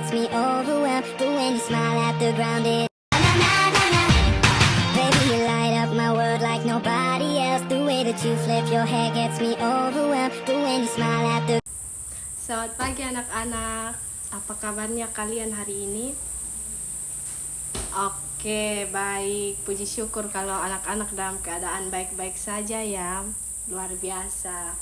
gets me overwhelmed. But when you smile at the ground, baby, you light up my world like nobody else. The way that you flip your hair gets me overwhelmed. But when you smile at the Selamat pagi anak-anak. Apa kabarnya kalian hari ini? Oke, baik. Puji syukur kalau anak-anak dalam keadaan baik-baik saja ya. Luar biasa.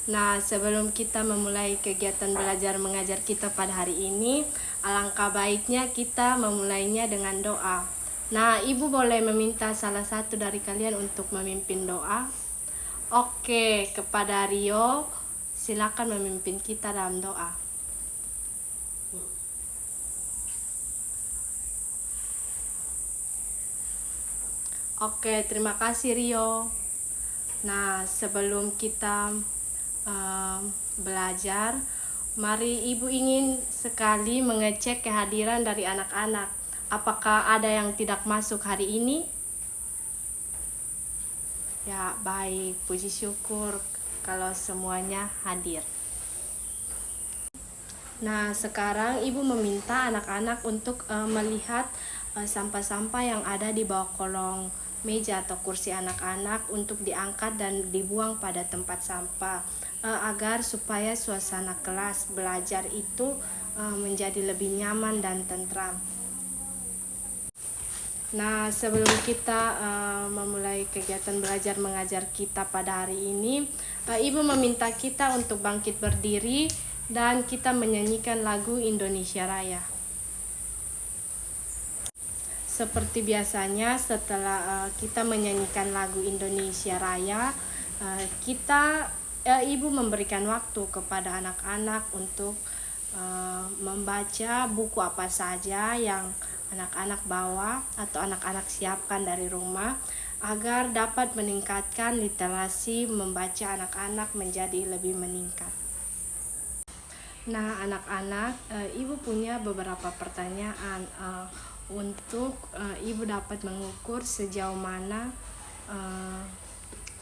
Nah, sebelum kita memulai kegiatan belajar mengajar kita pada hari ini, alangkah baiknya kita memulainya dengan doa. Nah, Ibu boleh meminta salah satu dari kalian untuk memimpin doa? Oke, kepada Rio, silakan memimpin kita dalam doa. Oke, terima kasih Rio. Nah, sebelum kita belajar, mari Ibu ingin sekali mengecek kehadiran dari anak-anak. Apakah ada yang tidak masuk hari ini? Ya, baik. Puji syukur kalau semuanya hadir. Nah, sekarang Ibu meminta anak-anak untuk melihat sampah-sampah yang ada di bawah kolong meja atau kursi anak-anak untuk diangkat dan dibuang pada tempat sampah agar supaya suasana kelas belajar itu menjadi lebih nyaman dan tentram. Nah, sebelum kita memulai kegiatan belajar mengajar kita pada hari ini, Ibu meminta kita untuk bangkit berdiri dan kita menyanyikan lagu Indonesia Raya. Seperti biasanya, setelah kita menyanyikan lagu Indonesia Raya, Ibu memberikan waktu kepada anak-anak untuk membaca buku apa saja yang anak-anak bawa atau anak-anak siapkan dari rumah agar dapat meningkatkan literasi membaca anak-anak menjadi lebih meningkat. Nah, anak-anak, Ibu punya beberapa pertanyaan untuk Ibu dapat mengukur sejauh mana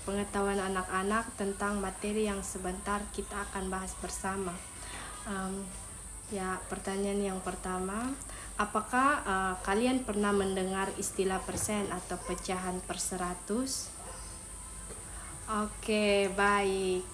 pengetahuan anak-anak tentang materi yang sebentar kita akan bahas bersama. Ya, pertanyaan yang pertama, apakah kalian pernah mendengar istilah persen atau pecahan per 100? Oke, baik.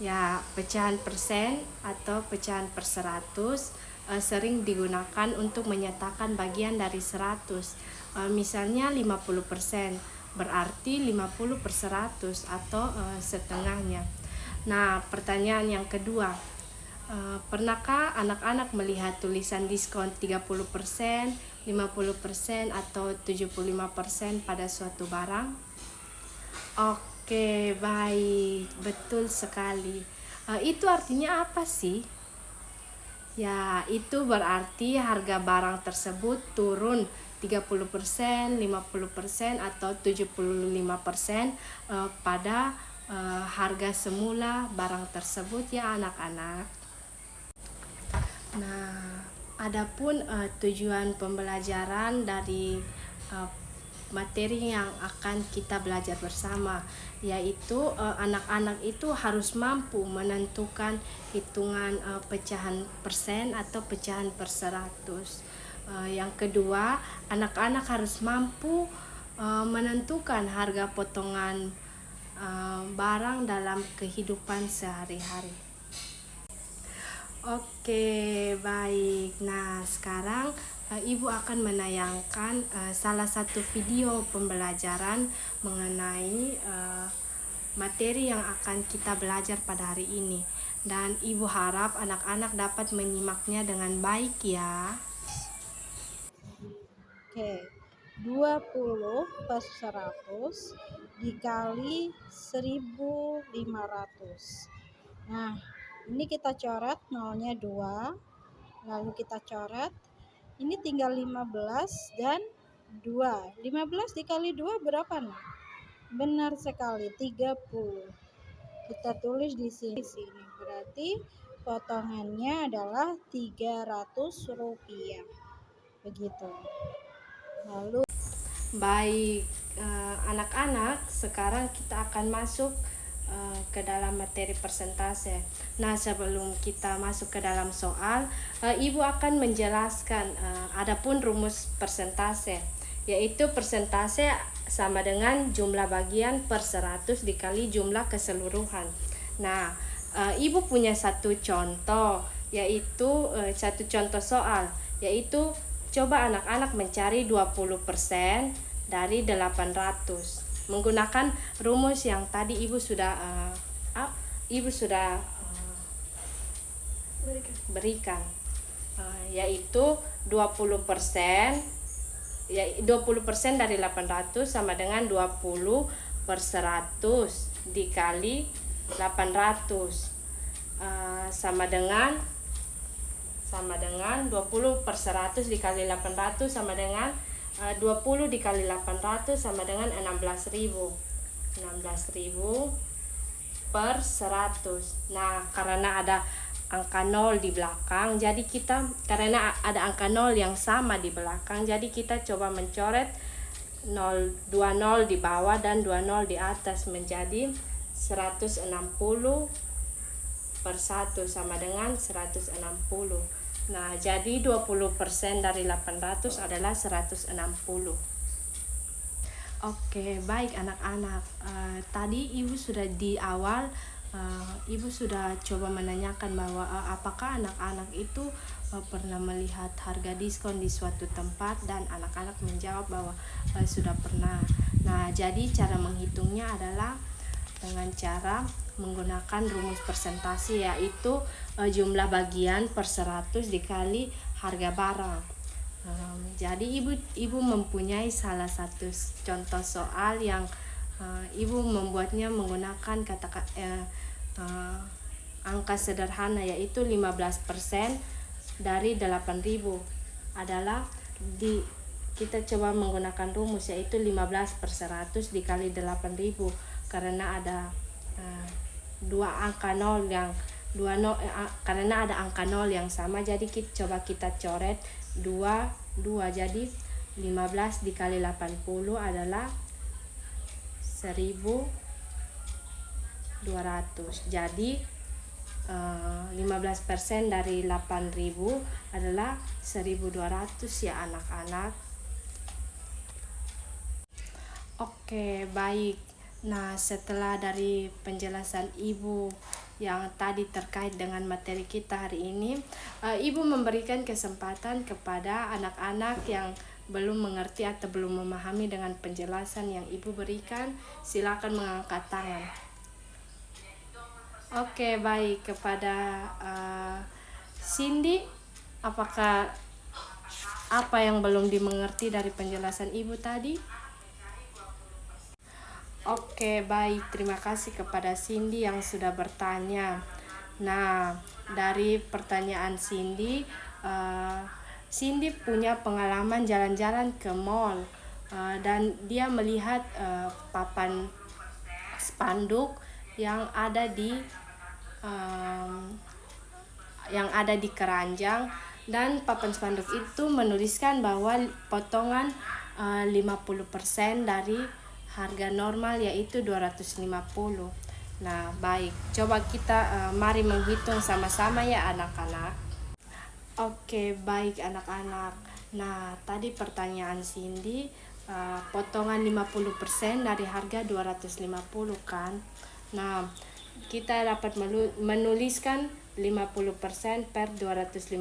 Ya, pecahan persen atau pecahan per 100 sering digunakan untuk menyatakan bagian dari 100. Misalnya 50%, berarti 50 per 100 atau setengahnya. Nah, pertanyaan yang kedua, pernahkah anak-anak melihat tulisan diskon 30%, 50% atau 75% pada suatu barang? Oke, baik, betul sekali. Itu artinya apa sih? Ya, itu berarti harga barang tersebut turun 30%, 50% atau 75% pada harga semula barang tersebut ya anak-anak. Nah, adapun tujuan pembelajaran dari materi yang akan kita belajar bersama, yaitu anak-anak itu harus mampu menentukan hitungan pecahan persen atau pecahan per 100. Yang kedua, anak-anak harus mampu menentukan harga potongan barang dalam kehidupan sehari-hari. Oke, baik. Nah, sekarang Ibu akan menayangkan salah satu video pembelajaran mengenai materi yang akan kita belajar pada hari ini. Dan Ibu harap anak-anak dapat menyimaknya dengan baik ya. Oke, 20 per 100 dikali 1500. Nah, ini kita coret nolnya 2, lalu kita coret ini tinggal 15 dan 2. 15 dikali 2 berapa nih? Benar sekali, 30. Kita tulis di sini. Berarti potongannya adalah 300 rupiah. Begitu. Lalu Baik, anak-anak, sekarang kita akan masuk ke dalam materi persentase. Nah, sebelum kita masuk ke dalam soal, Ibu akan menjelaskan adapun rumus persentase, yaitu persentase sama dengan jumlah bagian per 100 dikali jumlah keseluruhan. Nah, Ibu punya satu contoh, yaitu satu contoh soal, yaitu coba anak-anak mencari 20% dari 800 menggunakan rumus yang tadi Ibu sudah berikan, yaitu 20%, ya 20% dari 800 sama dengan 20 per 100 dikali 800 sama dengan 20 per 100 dikali 800 sama dengan 20 dikali 800 sama dengan 16.000 per 100. Nah, karena ada angka 0 di belakang, jadi karena ada angka 0 yang sama di belakang, jadi kita coba mencoret 2 0 di bawah dan 2 0 di atas, menjadi 160 per 1 sama dengan 160. Nah, jadi 20% dari 800 adalah 160. Oke, baik anak-anak. Tadi Ibu sudah di awal, Ibu sudah coba menanyakan bahwa apakah anak-anak itu pernah melihat harga diskon di suatu tempat, dan anak-anak menjawab bahwa sudah pernah. Nah, jadi cara menghitungnya adalah dengan cara menggunakan rumus persentase, yaitu jumlah bagian per 100 dikali harga barang. Jadi ibu mempunyai salah satu contoh soal yang Ibu membuatnya menggunakan angka sederhana, yaitu 15% dari 8.000 adalah kita coba menggunakan rumus, yaitu 15 per 100 dikali 8.000, karena ada karena ada angka 0 yang sama, jadi coba kita coret 2, jadi 15 dikali 80 adalah 1.200. Jadi 15% dari 8.000 adalah 1.200 ya anak-anak. Oke, baik. Nah, setelah dari penjelasan Ibu yang tadi terkait dengan materi kita hari ini, Ibu memberikan kesempatan kepada anak-anak yang belum mengerti atau belum memahami dengan penjelasan yang Ibu berikan. Silakan mengangkat tangan. Oke, baik. Kepada Cindy, apakah apa yang belum dimengerti dari penjelasan Ibu tadi? Oke, baik. Terima kasih kepada Cindy yang sudah bertanya. Nah, dari pertanyaan Cindy, Cindy punya pengalaman jalan-jalan ke mall, dan dia melihat papan spanduk yang ada di keranjang, dan papan spanduk itu menuliskan bahwa potongan 50% dari harga normal, yaitu 250. Nah, baik. Coba kita mari menghitung sama-sama ya anak-anak. Oke, baik anak-anak. Nah, tadi pertanyaan Cindy, potongan 50% dari harga 250 kan. Nah, kita dapat menuliskan 50% per 250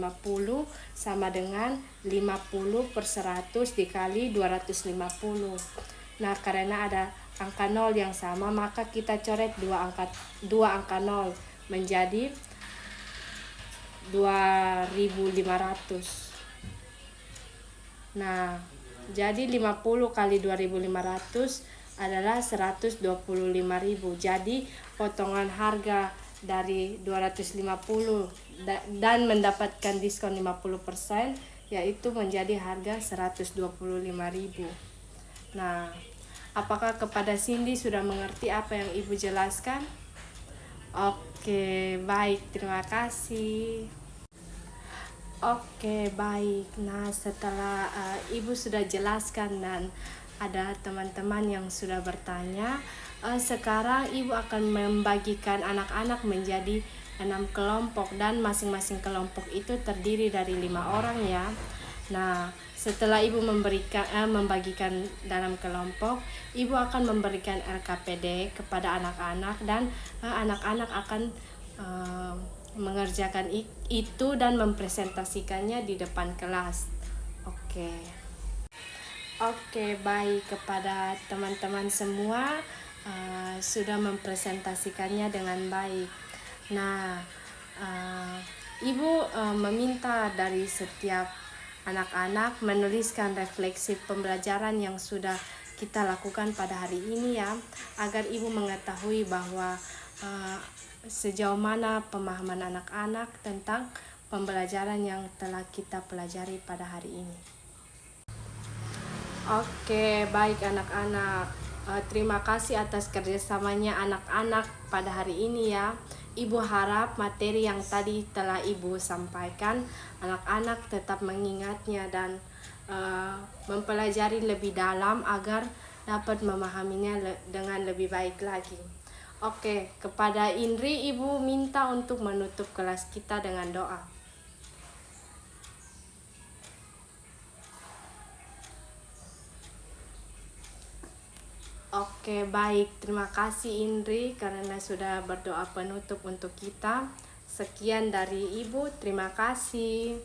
sama dengan 50 per 100 dikali 250. Nah, karena ada angka 0 yang sama, maka kita coret dua angka 0 menjadi 2.500. Nah, jadi 50 kali 2.500 adalah 125.000. Jadi potongan harga dari 250 dan mendapatkan diskon 50%, yaitu menjadi harga 125.000. Nah, apakah kepada Cindy sudah mengerti apa yang Ibu jelaskan? Oke, baik. Terima kasih. Oke, baik. Nah, setelah Ibu sudah jelaskan dan ada teman-teman yang sudah bertanya, Sekarang Ibu akan membagikan anak-anak menjadi 6 kelompok dan masing-masing kelompok itu terdiri dari 5 orang ya. Nah, setelah Ibu membagikan dalam kelompok, Ibu akan memberikan RKPD kepada anak-anak dan anak-anak akan mengerjakan itu dan mempresentasikannya di depan kelas. Oke, baik, kepada teman-teman semua sudah mempresentasikannya dengan baik. Nah, Ibu meminta dari setiap anak-anak menuliskan refleksi pembelajaran yang sudah kita lakukan pada hari ini ya, agar Ibu mengetahui bahwa sejauh mana pemahaman anak-anak tentang pembelajaran yang telah kita pelajari pada hari ini. Oke, baik anak-anak. Terima kasih atas kerjasamanya anak-anak pada hari ini ya. Ibu harap materi yang tadi telah Ibu sampaikan, anak-anak tetap mengingatnya dan mempelajari lebih dalam agar dapat memahaminya dengan lebih baik lagi. Oke, kepada Indri, Ibu minta untuk menutup kelas kita dengan doa. Oke, baik. Terima kasih Indri karena sudah berdoa penutup untuk kita. Sekian dari Ibu. Terima kasih.